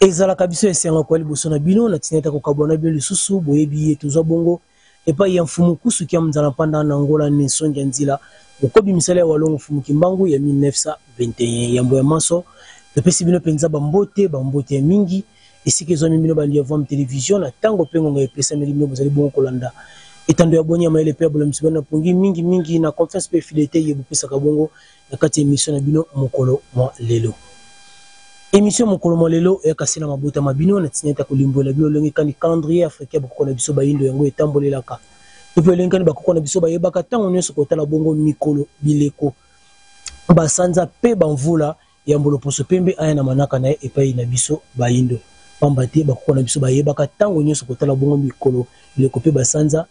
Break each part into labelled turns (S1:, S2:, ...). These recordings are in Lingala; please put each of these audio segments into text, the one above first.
S1: ezala kabiso esenga kwa liboso na bino na tineta ko kabona bien lisusu boyebi tozwa bongo epa ya mfumu kusu kia mzala panda na Angola ni sonja nzila okobi misala ya walongo mfumu kimbangu ya 1921 yambo ya maso topesi bino penza bambote ya mingi esike zo bino bali ya vom television na tango pengo nga epesa meli bino bozali bongo kolanda etando ya bonya maele pe bola msibana na pungi mingi na confiance pe fidélité ye bopesa kabongo na kati émission na bino mokolo mwa lelo. Émission mokolo mwa lelo ya kasina mabota mabino na tinyeta kolimbola bino longi kani calendrier africain bako na biso bayindo yango etambolelaka. Tope longi kani bako na biso bayebaka tango nyonso kotala bongo mikolo bileko. Basanza pe bamvula ya mbolo poso pembe aya na manaka na epai na biso bayindo. Pambate bako na biso bayebaka tango nyonso kotala bongo mikolo bileko pe basanza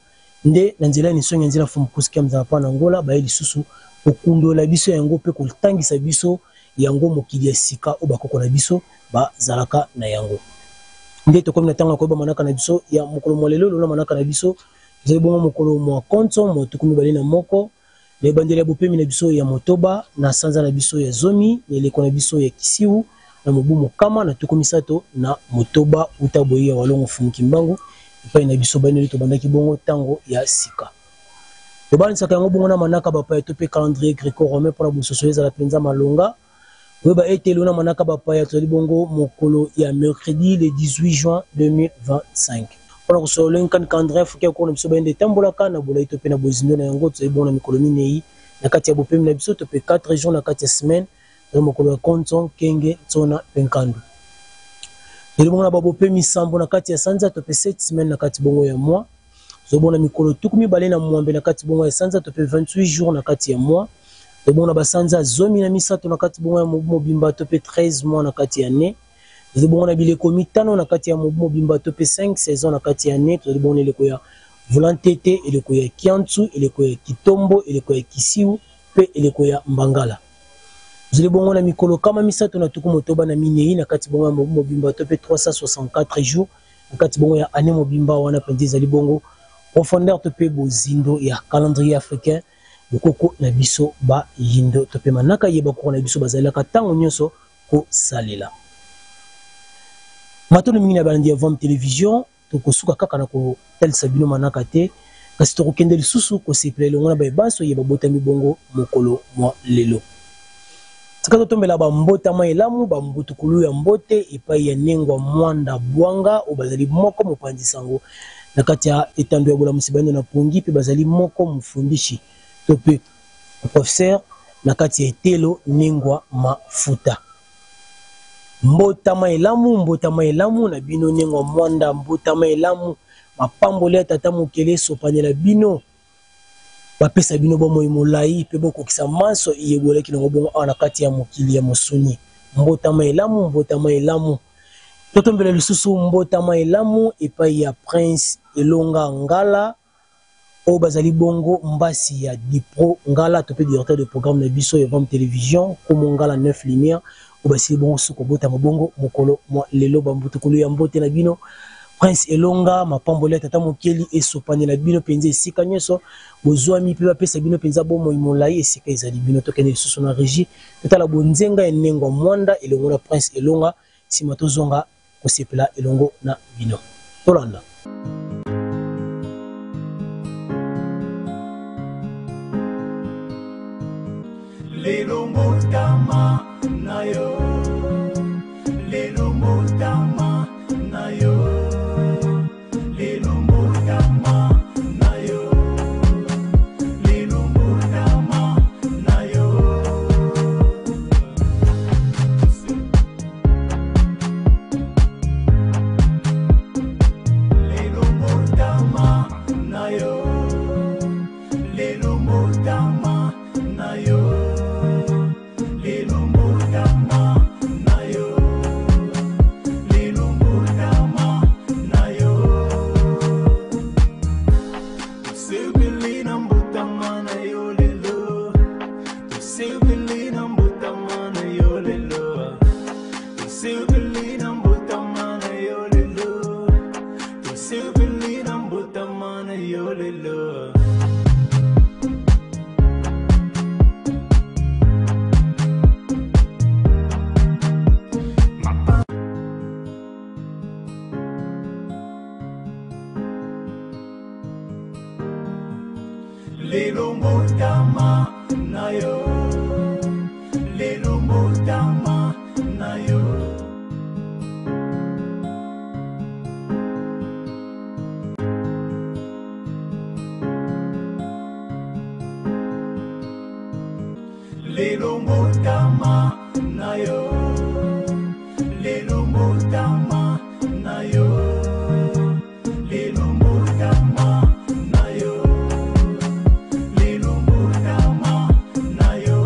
S1: nde na nzela ni songa nzela fumu kusikia mzala pa na Angola ba lisusu okundola biso yango pe koltangisa biso yango mokili ya sika o bakoko na biso ba zalaka na yango nde to komi na tanga ko ba manaka na biso ya mokolo molelo lona manaka na biso zeli bongo mokolo mwa konto mo tukumi bali na moko le bandele bopemi na biso ya motoba na sanza na biso ya zomi eleko na biso ya kisiu na mobumo kama na tukumi sato na motoba utaboyi ya walongo fumu kimbangu epai na biso bani to bandaki bongo tango ya sika tobani saka yango bongo na manaka bapa ya tope calendrier gréco-romain pour la bososo ezala penza malonga weba etelo na manaka bapa ya toli bongo mokolo ya mercredi le 18 juin 2025 pour kosolo nkan calendrier africain ko na biso bende tambolaka na bola tope na bozindo na yango toli bongo na mikolo minei na kati ya bopemi na biso tope 4 jours na kati ya semaine na mokolo ya konton kenge tsona penkando toli bongo na bopemi sambo na kati ya sanza tope 7 semaines na kati bongo ya mois zobona mikolo tukumi bale na mwambe na kati bongo ya sanza tope 28 jours na kati ya mois zobona basanza zomi na misato na kati bongo ya mobimba tope 13 mois na kati ya ne zobona bileko mitano na kati ya mobimba tope 5 saisons na kati ya ne zobona eleko ya volantete eleko ya kiantsu eleko ya kitombo eleko ya kisiu pe eleko ya mbangala zobona na mikolo kama misato na tuku motoba na minei na kati bongo ya mobimba tope 364 jours na kati bongo ya ane mobimba wana pendiza libongo profondeur tope bozindo ya calendrier africain bokoko na biso ba yindo tope manaka yeba ko na biso bazalaka tango nyonso ko salela matono mingi na balandi ya vom television tokosuka kaka na ko tel sabino manaka te kasi to kokende lisusu ko sepela longo na ba baso yeba botami bongo mokolo mwa lelo tikato tombela ba mbota ma elamu ba mbutukulu ya mbote epai ya nengwa mwanda bwanga obazali moko mopandi sango na kati ya etando ya bola musibando na pongi pe bazali moko mfundishi tope professeur na kati ya etelo nengwa mafuta mbota ma elamu na bino nengwa mwanda mbota ma elamu mapambole ya tata mokele sopanela bino bapesa bino bomoi molai pe bokokisa maso iyebolaki nango bongo na kati ya mokili ya mosuni mbota ma elamu totombela lisusu mbota ma elamu epai ya prince elonga ngala o bazali bongo mbasi ya dipro ngala tope directeur de programme na biso ya vom television komo ngala 9 lumière o basili bongo suko bota mabongo mokolo mwa lelo bambutukulu ya mbote na bino prince elonga mapambole tata mokeli esopani na bino penza esika nyonso bozwami pe bapesa bino penza bomoi molai esika ezali bino tokende lisusu na régie totala bonzenga enengwa mwanda elongo na prince elonga sima tozonga kosepela elongo na bino tolanda
S2: Lelo motama na yo Lelo motama na yo Lelo motama na yo Lelo motama na yo Lelo motama na yo Lelo motama na yo Lelo motama na yo Lelomotama nayo, lelomotama nayo. Lelomotama nayo, lelomotama nayo, lelomotama nayo, lelomotama nayo.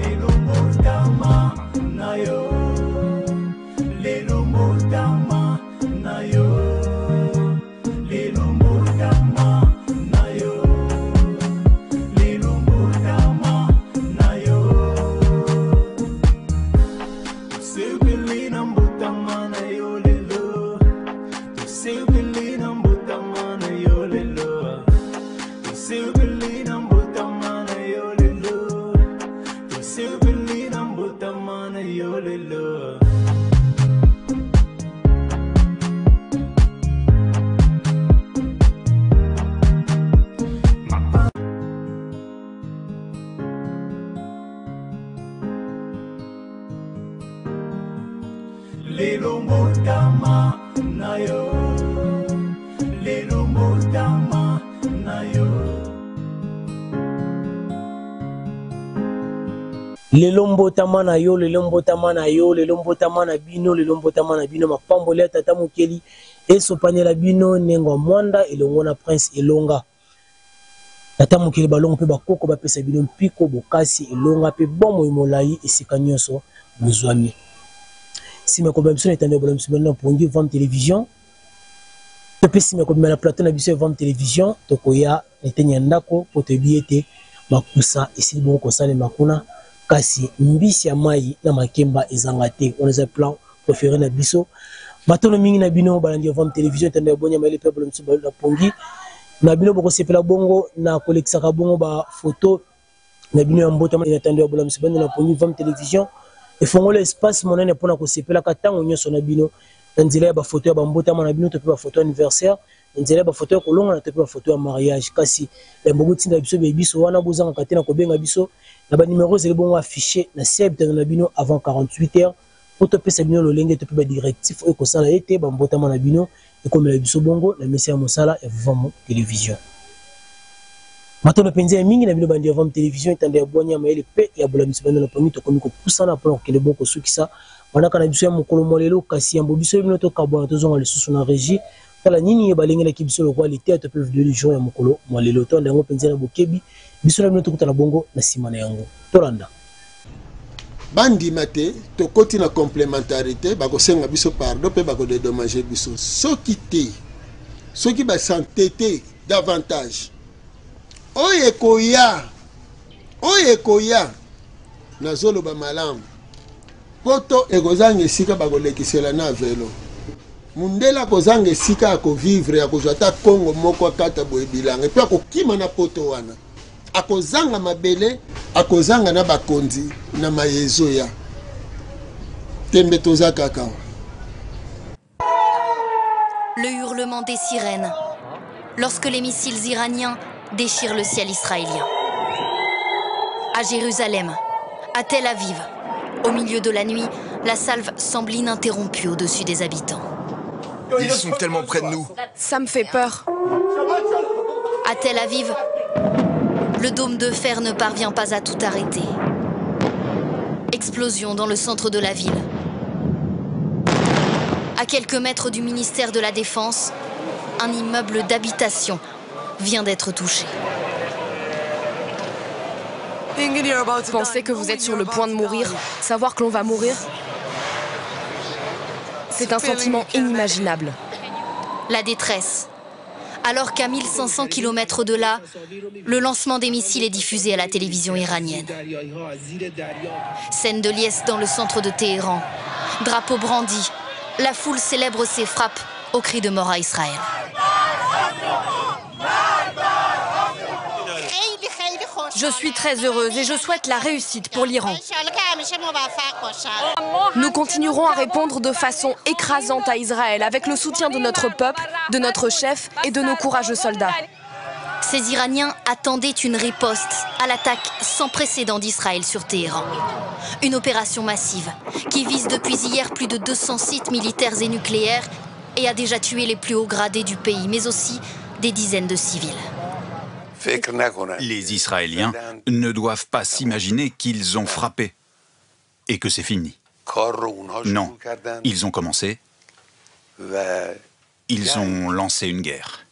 S2: Lelomotama nayo, lelomotama nayo. Lelomotama nayo, lelomotama nayo.
S1: Lelombotama na yo, lelombotama na yo, lelombotama na bino, lelombotama na bino, mapambole tata mukeli esopane la bino nengo mwanda elongo na prince elonga. Tata mukeli balongo pe bakoko bapesa bino mpiko bokasi elonga pe bomo imolai esika nyonso bozwami. Si ma combinaison est en développement pour une vente télévision, depuis si ma combinaison la plateau na biso vente télévision, tokoya etenya ndako pour te biete makusa ici bon kosale makuna kasi mbisi ya mai na makemba ezangate on les plan préféré na biso batono mingi na bino balandi vente télévision etenda bonya maile peuple mso na pongi na bino boko sepela bongo na kolekisaka bongo ba photo na bino ya mbota ma etenda bola mso na pongi vente télévision. Et font l'espace monnaie pour nous séparer la catang on y son abino dans les ba photo ya bambota mon abino te peut photo anniversaire dans les ba photo ko longa te peut photo mariage kasi ya mbogo tinda biso baby so wana bozanga katena ko benga biso na ba numéro zeli bon affiché na seb dans abino avant 48 heures pour te pesa bino lolenge te peut ba directif e ko sala été bambota mon abino et comme la biso bongo na message mosala et vraiment télévision. Maintenant, penzi ya mingi na bino bandi avant télévision etande ya bonya maele pe ya bola misibano na pamito komi ko pusana pour que le bon ko sukisa wana kana biso ya mokolo molelo kasi ya mbobiso bino to kabona to zonga lisusu na régie tala nini ye balengela ki biso le qualité to peu de jour ya mokolo molelo to ndango penzi na bokebi biso na bino to kutana bongo na simana yango tolanda
S3: bandi mate to koti na complémentarité bako senga biso pardon pe bako dédommager biso soki te soki ba s'entêter davantage oye koya na zolo ba malamu poto ekozanga esika bakolekisela na velo mundela kozanga esika akovivre akozwa ata kongo moko akata boye bilanga epe akokima na poto wana akozanga mabele akozanga na bakonzi na mayezo ya tembe toza kaka.
S4: Le hurlement des sirènes lorsque les missiles iraniens déchirent le ciel israélien. À Jérusalem, à Tel Aviv, au milieu de la nuit, la salve semble ininterrompue au-dessus des habitants.
S5: Ils sont tellement près de nous.
S6: Ça me fait peur.
S4: À Tel Aviv, le dôme de fer ne parvient pas à tout arrêter. Explosion dans le centre de la ville. À quelques mètres du ministère de la Défense, un immeuble d'habitation vient d'être touché.
S6: Pensez que vous êtes sur le point de mourir, savoir que l'on va mourir, c'est un sentiment inimaginable.
S4: La détresse. Alors qu'à 1500 km de là, le lancement des missiles est diffusé à la télévision iranienne. Scène de liesse dans le centre de Téhéran. Drapeau brandi. La foule célèbre ses frappes au cri de mort à Israël.
S6: Je suis très heureuse et je souhaite la réussite pour l'Iran. Nous continuerons à répondre de façon écrasante à Israël avec le soutien de notre peuple, de notre chef et de nos courageux soldats.
S4: Ces Iraniens attendaient une riposte à l'attaque sans précédent d'Israël sur Téhéran. Une opération massive qui vise depuis hier plus de 200 sites militaires et nucléaires et a déjà tué les plus hauts gradés du pays, mais aussi des dizaines de civils.
S7: Les Israéliens ne doivent pas s'imaginer qu'ils ont frappé et que c'est fini. Non, ils ont commencé, ils ont lancé une guerre.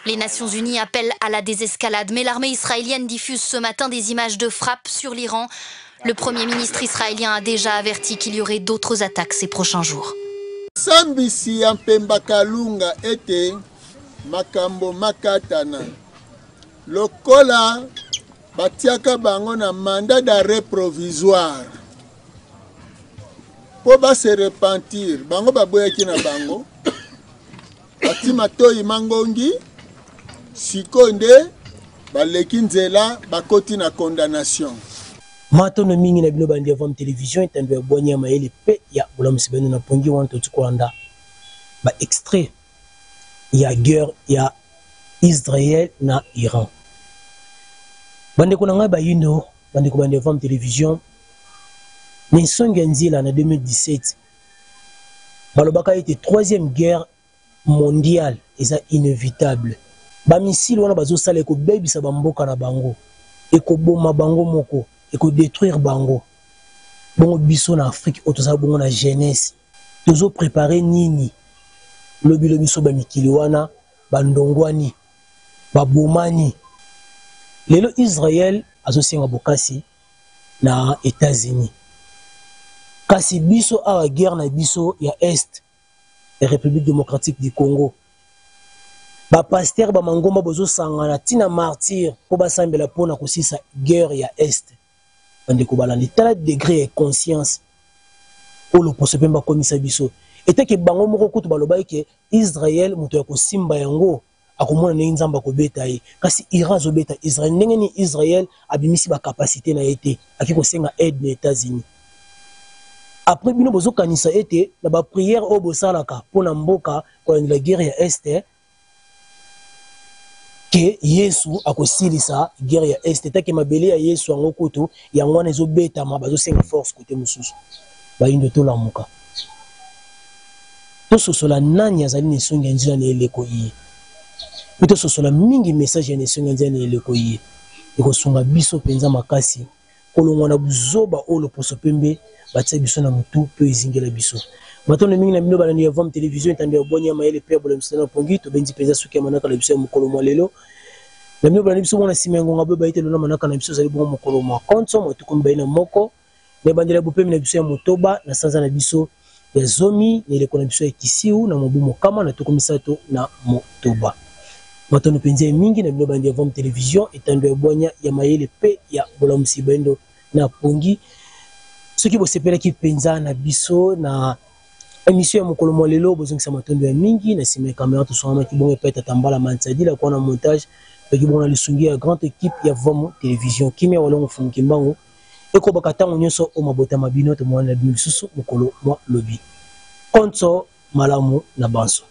S4: Les Nations Unies appellent à la désescalade, mais l'armée israélienne diffuse ce matin des images de frappes sur l'Iran. Le Premier ministre israélien a déjà averti qu'il y aurait d'autres attaques ces prochains jours.
S3: Sambisi Yampemba Kalunga ete makambo makatana. Lokola batiaka bango na mandat d'arrêt provisoire. Po ba se repentir, bango baboyaki na bango. Batima toyi mangongi, sikonde baleki nzela bakoti na condamnation.
S1: Matono mingi na bino bandi avam télévision etando ya bonya mayele pe ya bulamusi beno na pongi wana totikolanda ba extrait ya guerre ya Israël na Iran. Bande ko nanga ba yindo bande ko bandi avam télévision ni songa nzila na 2017 balobaka ete troisième guerre mondiale eza inévitable. Ba missile wana bazo sala ko bebisa ba mboka na bango e ko boma bango moko et que détruire bango bongo biso na Afrique otoza bongo na jeunesse tozo préparer nini lobi biso ba mikili wana bandongwani babomani lelo Israël azosenga bokasi na États-Unis kasi biso a guerre na biso ya Est la République démocratique du Congo ba pasteur ba mangomba bozo sangana tina martyr po basambela pona kosisa guerre ya Est. Bande ko balandi tala degré et conscience o lo poso pemba komisa biso ete ke bango moko kutu baloba ke Israël muto ya kosimba yango akomona ne nzamba ko beta ye kasi Iran zo beta Israël ndenge ni Israël abimisi ba capacité na ete akiko senga aide na États-Unis après bino bozo kanisa ete na ba prière o bosalaka pona mboka ko la guerre ya Est que Yesu akosilisa guerre ya Est take mabele ya Yesu yango kutu yango wana ezobeta mabazo senga force côté mususu ba indo to lamuka to sosola nani azali ne songa nzila ne eleko yi to sosola mingi message ne songa nzila ne eleko yi eko sunga biso penza makasi kolongwa na buzoba olo poso pembe batsa biso na mutu pe ezingela biso matono mingi na bino balani ya vom télévision etande obonya mayele pe bola msana pongi to benzi penza suki manaka la biso ya mukolo mwa lelo na bino balani biso mona simengo ngabe baite lona manaka na biso zali bongo mukolo mwa konso mo tukumba ina moko ne bandela bopemi na biso ya motoba na sanza na biso ya zomi ne le kona biso ya kisiu na mobumo kama na tukumisa to na motoba matono penza mingi na bino bandi ya vom télévision etande obonya ya mayele pe ya bola msibendo na pongi soki bosepelaki penza na biso na émission ya mokolo mwa lelo bozongisa matondo ya mingi na sima caméra to soma ki bongo peta tambala mansadi la kona montage pe ki bongo na lisungi ya grande équipe ya Vom télévision kimia walongo fumuki mbango eko bakatango nyonso o mabota mabino to mwana bi susu mokolo mwa lobi konso malamu na banso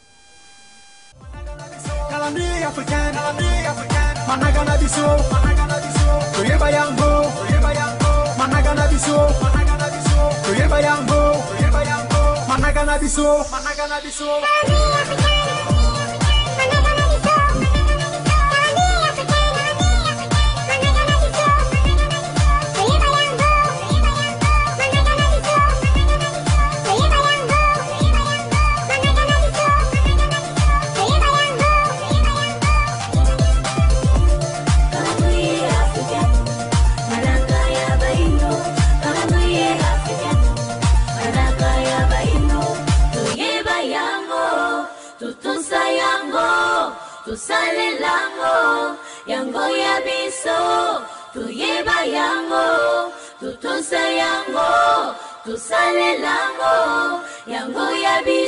S8: Tusale lango, yango ya biso, tuyeba yango, tutunsa yango, tusale lango, yango ya biso.